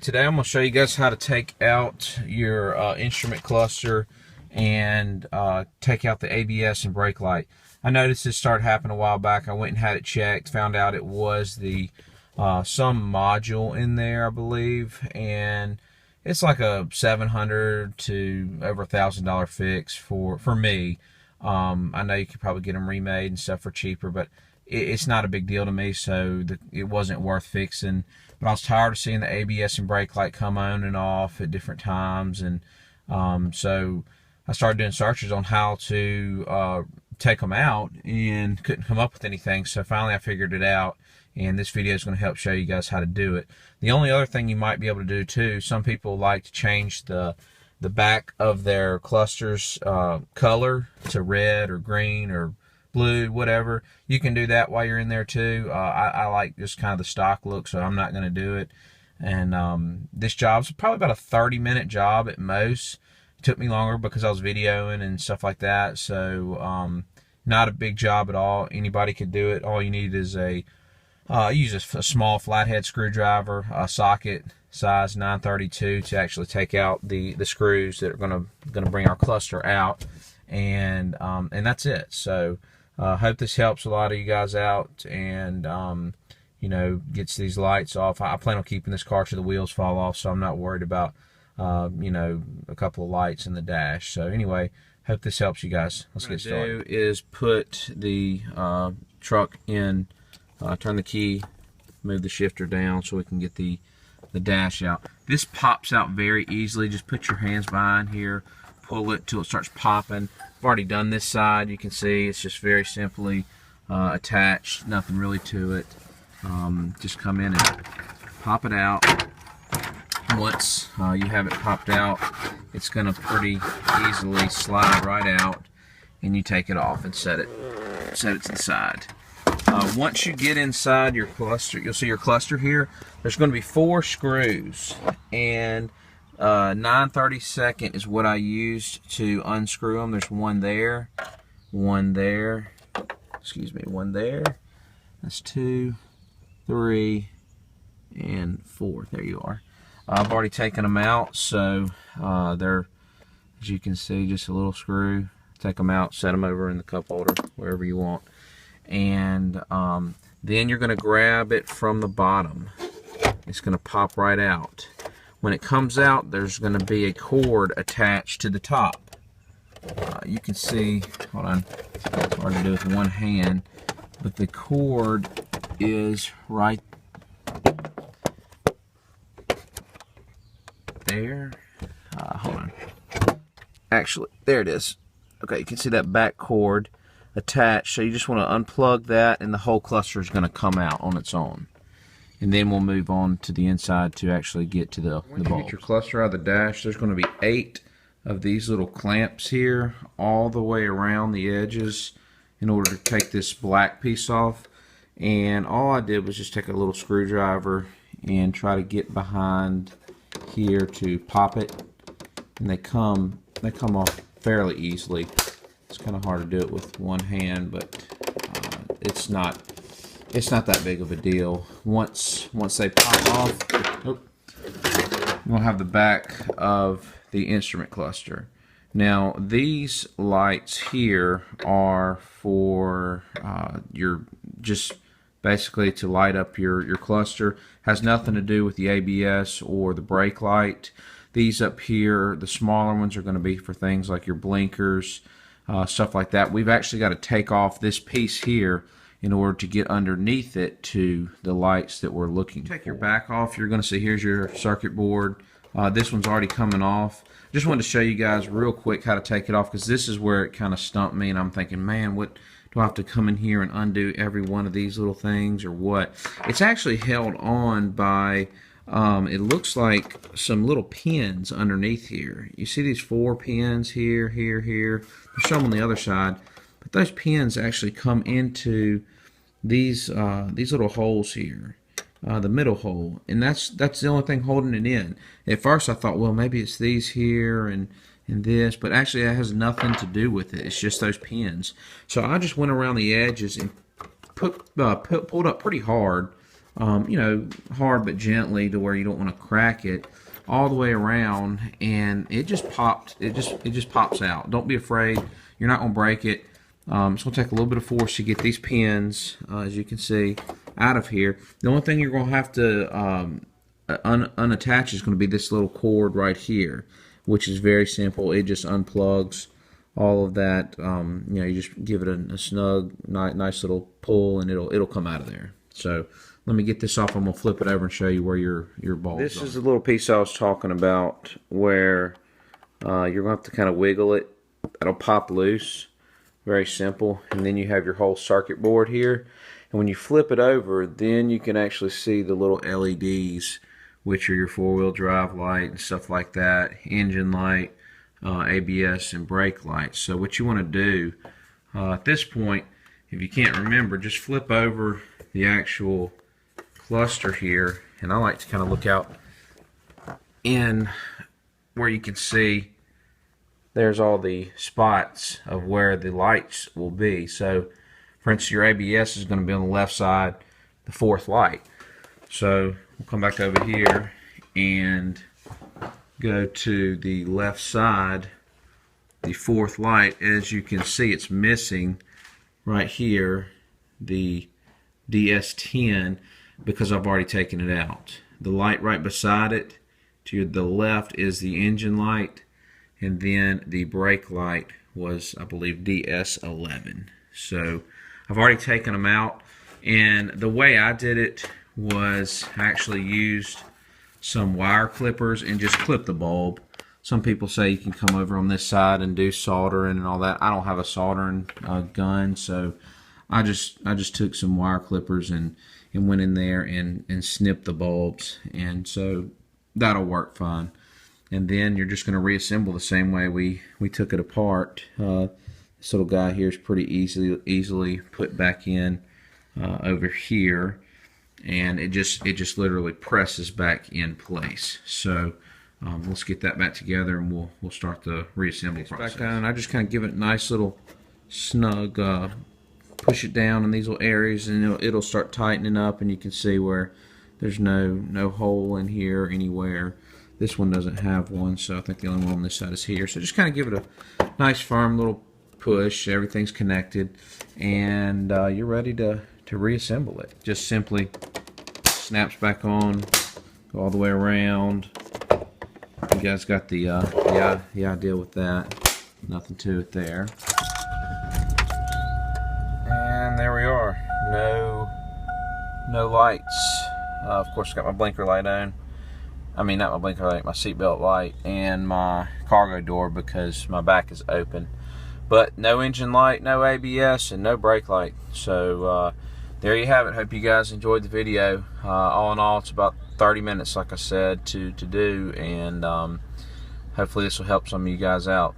Today I'm going to show you guys how to take out your instrument cluster and take out the ABS and brake light. I noticed this started happening a while back. I went and had it checked, found out it was the some module in there, I believe, and it's like a $700 to over $1,000 fix for me. I know you could probably get them remade and stuff for cheaper, but it's not a big deal to me, so it wasn't worth fixing. But I was tired of seeing the ABS and brake light come on and off at different times, and so I started doing searches on how to take them out and couldn't come up with anything. So finally I figured it out, and this video is going to help show you guys how to do it. The only other thing you might be able to do too, some people like to change the back of their clusters color to red or green or blue, whatever. You can do that while you're in there too. I like just kind of the stock look, so I'm not going to do it. And this job's probably about a 30-minute job at most. It took me longer because I was videoing and stuff like that, so not a big job at all. Anybody could do it. All you need is use a small flathead screwdriver, a socket size 932 to actually take out the screws that are gonna bring our cluster out, and that's it. So hope this helps a lot of you guys out, and you know, gets these lights off. I plan on keeping this car till the wheels fall off, so I'm not worried about you know, a couple of lights in the dash. So anyway, hope this helps you guys. Let's get started. What I'm gonna do is put the truck in, turn the key, move the shifter down so we can get the dash out. This pops out very easily. Just put your hands behind here, pull it till it starts popping. I've already done this side. You can see it's just very simply attached, nothing really to it. Just come in and pop it out. Once you have it popped out, it's going to pretty easily slide right out, and you take it off and set it to the side. Once you get inside your cluster, you'll see your cluster here. There's going to be 4 screws, and 9/32 is what I used to unscrew them. There's one there, one there, excuse me, one there. That's 2, 3, and 4. There you are. I've already taken them out, so they're, as you can see, just a little screw. Take them out, set them over in the cup holder, wherever you want. And then you're going to grab it from the bottom. It's going to pop right out. When it comes out, there's going to be a cord attached to the top. You can see, hold on, it's hard to do with one hand, but the cord is right there. Hold on. Actually, there it is. Okay, you can see that back cord attached, so you just want to unplug that, and the whole cluster is going to come out on its own. And then we'll move on to the inside to actually get to the bulbs. When you get your cluster out of the dash, there's going to be 8 of these little clamps here all the way around the edges in order to take this black piece off. And all I did was just take a little screwdriver and try to get behind here to pop it, and they come off fairly easily. It's kind of hard to do it with one hand, but it's not that big of a deal. Once they pop off, we'll have the back of the instrument cluster. Now these lights here are for your, just basically to light up your cluster. Has nothing to do with the ABS or the brake light. These up here, the smaller ones, are going to be for things like your blinkers, stuff like that. We've actually got to take off this piece here in order to get underneath it to the lights that we're looking for. Take your back off, you're going to see here's your circuit board. This one's already coming off. Just wanted to show you guys real quick how to take it off, because this is where it kind of stumped me, and I'm thinking, man, what do I have to come in here and undo every one of these little things, or what? It's actually held on by it looks like some little pins underneath here. You see these 4 pins here, here, here. There's some on the other side, but those pins actually come into these little holes here, the middle hole, and that's the only thing holding it in. At first I thought, well, maybe it's these here and this, but actually that has nothing to do with it. It's just those pins. So I just went around the edges and pulled up pretty hard you know, hard but gently to where you don't want to crack it, all the way around, and it just popped. It just pops out. Don't be afraid. You're not going to break it. It's going to take a little bit of force to get these pins, as you can see, out of here. The only thing you're going to have to unattach is going to be this little cord right here, which is very simple. It just unplugs all of that. You know, you just give it a snug, nice little pull, and it'll come out of there. So let me get this off. I'm going to flip it over and show you where your bulbs are. This is the little piece I was talking about where you're going to have to kind of wiggle it. That'll pop loose. Very simple. And then you have your whole circuit board here. And when you flip it over, then you can actually see the little LEDs, which are your four-wheel drive light and stuff like that, engine light, ABS, and brake lights. So what you want to do at this point, if you can't remember, just flip over the actual cluster here, and I like to kind of look out in where you can see there's all the spots of where the lights will be. So for instance, your ABS is going to be on the left side, the fourth light. So we'll come back over here and go to the left side, the fourth light. As you can see, it's missing right here the DS10 because I've already taken it out. The light right beside it to the left is the engine light, and then the brake light was, I believe, DS11. So I've already taken them out, and the way I did it was I actually used some wire clippers and just clip the bulb. Some people say you can come over on this side and do soldering and all that. I don't have a soldering gun, so I just took some wire clippers and went in there and snipped the bulbs, and so that'll work fine. And then you're just going to reassemble the same way we took it apart. This little guy here is pretty easily put back in over here, and it just literally presses back in place. So let's get that back together, and we'll start the reassembly process. Back down, I just kind of give it a nice little snug push it down in these little areas, and it'll start tightening up, and you can see where there's no hole in here anywhere. This one doesn't have one, so I think the only one on this side is here. So just kind of give it a nice firm little push. Everything's connected, and you're ready to reassemble it. Just simply snaps back on, go all the way around. You guys got the idea with that. Nothing to it there. And there we are. No lights. Of course, got my blinker light on. I mean, not my blinker light, my seatbelt light, and my cargo door because my back is open. But no engine light, no ABS, and no brake light. So there you have it. Hope you guys enjoyed the video. All in all, it's about 30 minutes, like I said, to do, and hopefully this will help some of you guys out.